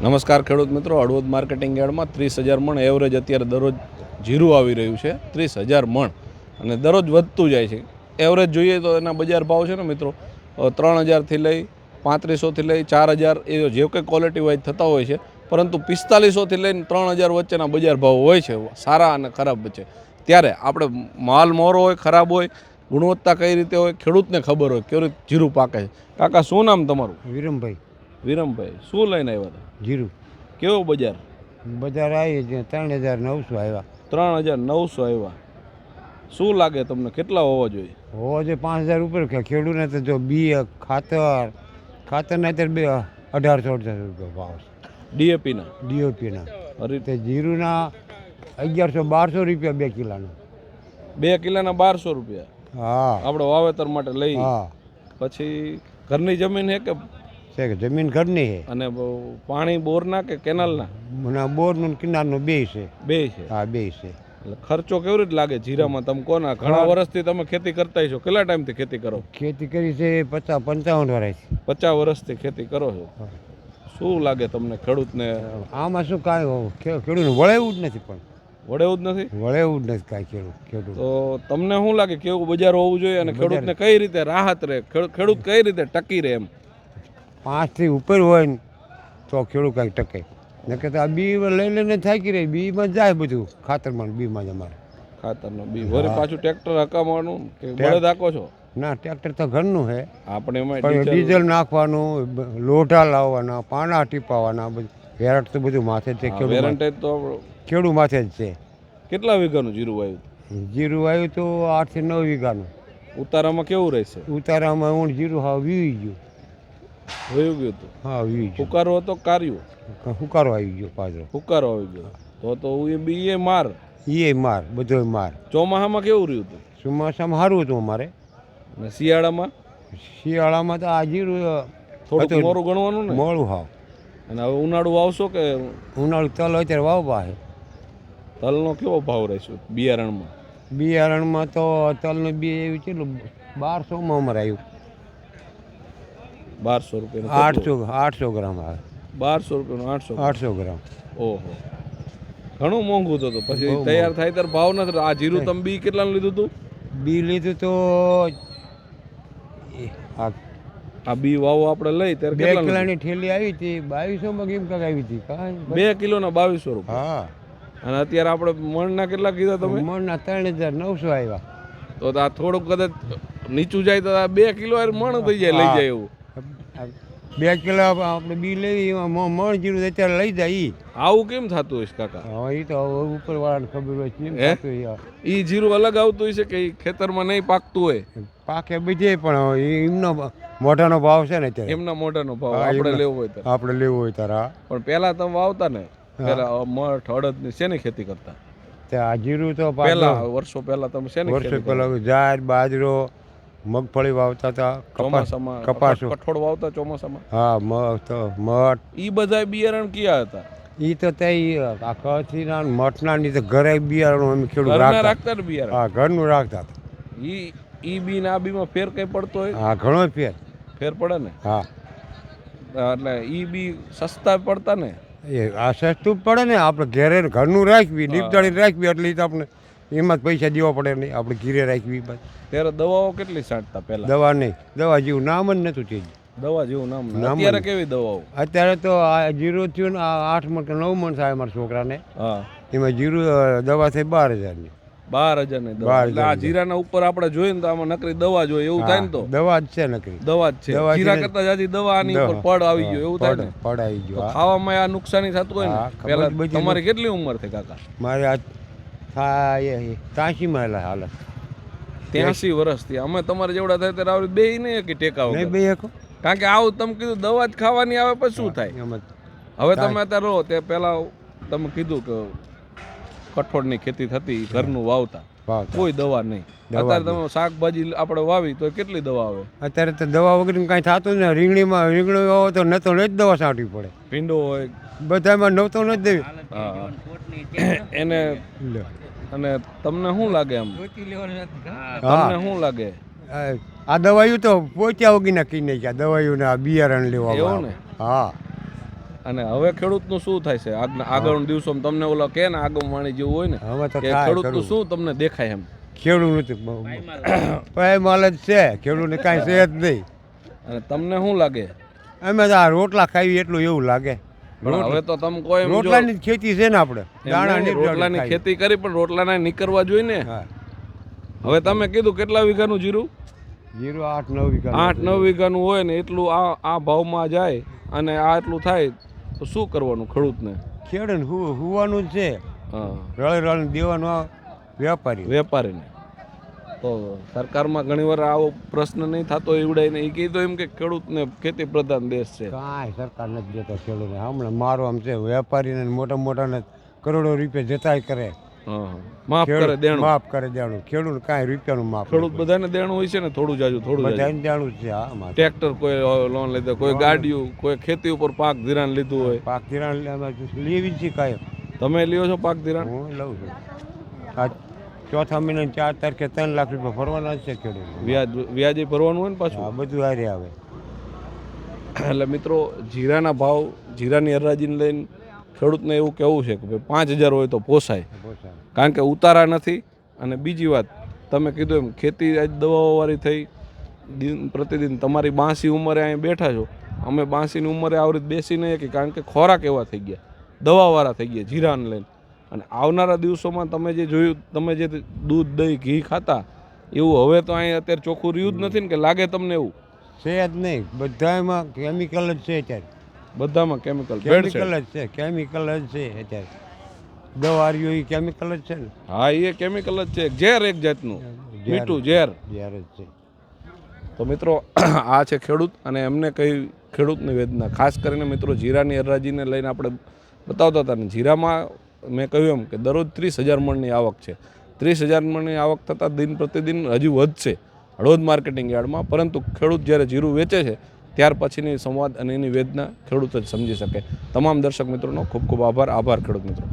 નમસ્કાર ખેડૂત મિત્રો, હળવદ માર્કેટિંગ યાર્ડમાં 30,000 મણ એવરેજ અત્યારે દરરોજ જીરું આવી રહ્યું છે. 30,000 મણ અને દરરોજ વધતું જાય છે. એવરેજ જોઈએ તો એના બજાર ભાવ છે ને મિત્રો 3,000થી લઈ 3,500થી લઈ 4,000 એ જે કંઈ ક્વોલિટી વાઇઝ થતા હોય છે, પરંતુ 4,500થી લઈને 3,000 વચ્ચેના બજાર ભાવ હોય છે, સારા અને ખરાબ વચ્ચે. ત્યારે આપણે માલ મોરો હોય, ખરાબ હોય, ગુણવત્તા કઈ રીતે હોય, ખેડૂતને ખબર હોય કેવી રીતે જીરું પાકે છે. કાકા, શું નામ તમારું? વિરમભાઈ. વિરમભાઈ, શું લઈને આવ્યા હતા? જીરું કેવો બજાર? બજાર આવી 3,900 આવ્યા. 3,900 આવ્યા. શું લાગે તમને કેટલા હોવા જોઈએ? હોવો જોઈએ 5,000 ઉપર. કે ખેડૂતને તો જો બી ખાતરના અત્યારે 1,800 રૂપિયા ભાવ છે. ડીએપીના ડીઓપીના અરે તે જીરુના 1,100-1,200 રૂપિયા 2 કિલોના. 2 કિલોના 1,200 રૂપિયા. હા, આપણે વાવેતર માટે લઈ. હા. પછી ઘરની જમીન છે કે છે કે જમીન ઘરની છે અને પાણી બોરના કે કેનાલના? અને બોરનું કિનારનું બે છે. બે છે. હા, બે છે. એટલે ખર્ચો કેવી રીતે લાગે જીરામાં? તમે કોના ઘણા વર્ષથી તમે ખેતી કરતા છો, કેટલા ટાઈમથી ખેતી કરો? ખેતી કરી છે 50-55 વર્ષથી. 50 વર્ષથી ખેતી કરો છો. શું લાગે તમને ખેડૂતને? આમાં શું કાંઈ ખેડૂતને વળેવું જ નથી. પણ વળેવું જ નથી. વળેવું જ નથી કાંઈ ખેડૂત. તો તમને શું લાગે કેવું બજાર હોવું જોઈએ અને ખેડૂતને કઈ રીતે રાહત રહે, ખેડૂત કઈ રીતે ટકી રહે? એમ 5થી ઉપર હોય ને તો ખેડૂત કાંઈક ટકે. નકે તો આ બી લઈ લઈને થાકી રહી. બીમાં જાય બધું, ખાતરમાં બીમાં જ અમારે. ખાતરનો બી વળી પાછું ટ્રેક્ટર હકાવવાનું કે બળદ હાકો છો? ના, ટ્રેક્ટર તો ઘરનું છે. આપણે એમાં ડીઝલ નાખવાનું, લોઢા લાવવાના, પાના ટીપાવાના, બધું વેરાટ તો બધું માથે જ છે. વેરંટેજ તો ખેડૂત માથે જ છે. કેટલા વીઘાનું જીરું આવ્યું? જીરું આવ્યું તો 8 થી 9 વીઘાનું. ઉતારામાં કેવું રહેશે? ઉતારામાં હું જીરું હા વીવી ગયું. વયું ગયું હતું? હા, વીવી ગયું. ફુકારો હતો કાર્યું? હુકારો આવી ગયો પાછો. ફુકારો આવી ગયો તો એ બી એ માર. એ માર, બધો માર. ચોમાસામાં કેવું રહ્યું હતું? ચોમાસામાં સારું હતું અમારે. અને શિયાળામાં? શિયાળામાં તો આ જીરું થોડું મોરું ગણવાનું ને? મોડું હાવ. અને હવે ઉનાળું વાવશો કે? ઉનાળું તલ અત્યારે વાવવા છે. તલનો કેવો ભાવ રહેશે બિયારણમાં? બિયારણમાં તો તલનું બી એવી કેટલું 1,200માં અમારે આવ્યું. 1,200 રૂપિયા? 800 ગ્રામ આવે. 1,200 રૂપિયાનું 800 ગ્રામ. ઓહો, ઘણું મોંઘું તો પછી તૈયાર થાય ત્યારે ભાવ નથી. આ જીરું તમે બી કેટલાનું લીધું હતું? બી લીધું તો આ બી વાવો આપણે લઈ ત્યારે 2 કિલોની ઠેલી આવી હતી. 2,200માં કેમ કાંક આવી હતી. 2 કિલોના 2,200 રૂપિયા. હા. અને અત્યારે આપણે મણના કેટલા કીધા તમે? મણના 3,900 આવ્યા. તો આ થોડુંક કદાચ નીચું જાય તો આ 2 કિલો મણ થઈ જાય, લઈ જાય એવું. 2 કિલો આપણે બી લેવી એમાં મણ જીરું અત્યારે લઈ જાય. આવું કેમ થતું હોય કાકા? હા, એ તો ઉપર વાળાને ખબર હોય કેમ થતું હોય. એ જીરું અલગ આવતું હોય છે કે ખેતરમાં નહીં પાકતું હોય? પાકે બીજે પણ એમનો મોઢાનો ભાવ છે ને અત્યારે. એમના મોઢાનો ભાવ આપણે લેવો હોય ત્યારે. આપણે લેવું હોય ત્યારે. પણ પહેલા તમે વાવતા ને, પહેલા મઠ અડદ ની શેની ખેતી કરતા? આ જીરું તો પહેલા વર્ષો પહેલા તમે શેની વર્ષો પહેલા જાર, બાજરો, મગફળી વાવતા હતા. ચોમાસામાં કપાસ, કઠોળ વાવતા ચોમાસામાં? હા, મઠ. ઈ બધા બિયારણ કયા હતા? ઈ તો આ કચ્છના મઠના ની તો ઘરે બિયારણ અમે ખેડૂત રાખતા ને બિયારણ? હા, ઘરનું રાખતા હતા. ઈ બી ને આ બીમાં ફેર કઈ પડતો હોય? હા, ઘણો ફેર પડે ને. હા, એટલે ઈ બી સસ્તા પડતા ને? આ સસ્તું પડે ને. આપણે ઘરે ઘરનું રાખવી, દીપદાળી રાખવી એટલે આપણે એમાં જ પૈસા દેવા પડે નહીં. આપણે ઘીરે રાખવી. ત્યારે દવાઓ કેટલી છાંટતા પહેલા? દવા નહીં, દવા જેવું નામ જ નતું તે. દવા જેવું નામ? અત્યારે કેવી દવાઓ? અત્યારે તો આ જીરું થયું ને 8 મણ કે 9 મણ થાય મારા છોકરાને. હા, એમાં જીરું દવા થઈ 12,000ની. 12,000 ની દવા? એટલે આ જીરાના ઉપર આપણે જોઈએ ને તો આમાં નકરી દવા જોઈએ એવું થાય ને? તો દવા જ છે, નકરી દવા જ છે. જીરા કરતા જાજી દવા આની ઉપર પડ આવી ગયો એવું થાય ને? પડ આવી ગયો. ખાવામાં આ નુકસાની થતું હોય ને? પહેલા તમારી કેટલી ઉંમર થઈ કાકા? મારે આ થાય 83 માં હાલત. 83 વર્ષથી. અમે તમારે જેવડા થાય ત્યારે આવડે બે નહીં કે ટેકા વગર? બે એક. કારણ કે આવું તમે કીધું દવા જ ખાવાની આવે પછી શું થાય? હવે તમે અત્યારે રહો તે પહેલા તમે કીધું કે કઠોળની ખેતી થતી, ઘરનું વાવતા, કોઈ દવા નહીં. અત્યારે તમે શાકભાજી આપણે વાવી તો કેટલી દવા આવે? અત્યારે તો દવા વગર કાંઈ થતું ને. રીંગણું વાવો તો ન તો દવા છાંટવી પડે. ભીંડો હોય બધામાં નવતો ન જ દેવી. હા, એને. અને તમને શું લાગે એમ? તમને શું લાગે? આ દવાયું તો પોચ્યા વગી ના કઈ નાખ્યા દવાયું ને આ બિયારણ લેવા. એવું ને? હા. અને હવે ખેડૂતનું શું થાય છે આગળના દિવસોમાં તમને ઓલા કે ને આગમવાણી જેવું હોય ને હવે તો કે ખેડૂતનું શું તમને દેખાય એમ ખેડૂત પાયમાલ જ છે, ખેડૂતને કાંઈ છે જ નહીં. અને તમને શું લાગે? અમે તો આ રોટલા ખાવી એટલું એવું લાગે. હવે તો તમે કોઈ રોટલાની ખેતી છે ને આપણે દાણાની રોટલાની ખેતી કરી પણ રોટલાના નીકળવા જોઈએ ને. હવે તમે કીધું કેટલા વીઘાનું જીરું? 8-9 વીઘા. 8-9 વીઘાનું હોય ને એટલું આ ભાવમાં જાય અને આ એટલું થાય તો શું કરવાનું ખેડૂતને? ખેડૂત હુવાનું જ છે. રળી દેવાનું વેપારીને. તો સરકારમાં ઘણીવાર આવો પ્રશ્ન નહીં થતો એવડાય એ કીધું એમ કે ખેડૂતને ખેતી પ્રધાન દેશ છે. કાંઈ સરકાર નથી દેતો ખેડૂતને. હમણાં મારો આમ છે વેપારીને મોટા મોટાને કરોડો રૂપિયા જતાય કરે, માફ કરે દેણું. ખેડૂત કાંઈ રૂપિયાનું માફ. ખેડૂત બધાને દેણું હોય છે ને, થોડું જાજુ બધાને દેણું છે. હા, ટ્રેક્ટર કોઈ લોન લીધો, કોઈ ગાડીઓ, કોઈ ખેતી ઉપર પાક ધિરાણ લીધું હોય. પાક ધિરાણ લેવી છે કાંઈ. તમે લ્યો છો પાક ધિરાણ? હું લઉં છું. આ ચોથા મહિના 4 તારીખે 3 લાખ રૂપિયા ભરવાના છે ખેડૂત. વ્યાજે ભરવાનું હોય ને પાછું. આ બધું હારે આવે. એટલે મિત્રો જીરાના ભાવ, જીરાની હરાજીને લઈને ખેડૂતને એવું કહેવું છે કે ભાઈ 5,000 હોય તો પોસાય, કારણ કે ઉતારા નથી. અને બીજી વાત તમે કીધું એમ ખેતી આજ દવાઓવાળી થઈ, દિન પ્રતિદિન તમારી 82 ઉંમરે અહીં બેઠા છો, અમે 82ની ઉંમરે આવી રીતે બેસી નહીં શકીએ, કારણ કે ખોરાક એવા થઈ ગયા, દવાવાળા થઈ ગયા જીરાને લઈને. અને આવનારા દિવસોમાં તમે જે જોયું, તમે જે દૂધ દહીં ઘી ખાતા એવું હવે તો અહીં અત્યારે ચોખ્ખું રહ્યું જ નથી ને? કે લાગે તમને એવું? છે જ નહીં, બધામાં કેમિકલ જ છે અત્યારે. બધામાં કેમિકલ જ છે, કેમિકલ જ છે અત્યારે. દવારીઓ એ કેમિકલ જ છે ને. હા, એ કેમિકલ જ છે, ઝેર એક જાતનું, મીઠું ઝેર જ છે. તો મિત્રો આ છે ખેડૂત અને એમને કઈ ખેડૂતની વેદના. ખાસ કરીને મિત્રો જીરાની હરાજીને લઈને આપણે બતાવતા હતા ને, જીરામાં મેં કહ્યું એમ કે દરરોજ 30,000 મણની આવક છે. 30,000 મણની આવક થતાં દિન પ્રતિદિન હજી વધશે હળવદ માર્કેટિંગ યાર્ડમાં. પરંતુ ખેડૂત જ્યારે જીરું વેચે છે ત્યાર પછીની સંવાદ અને એની વેદના ખેડૂત જ સમજી શકે. તમામ દર્શક મિત્રોનો ખૂબ ખૂબ આભાર. ખેડૂત મિત્રો.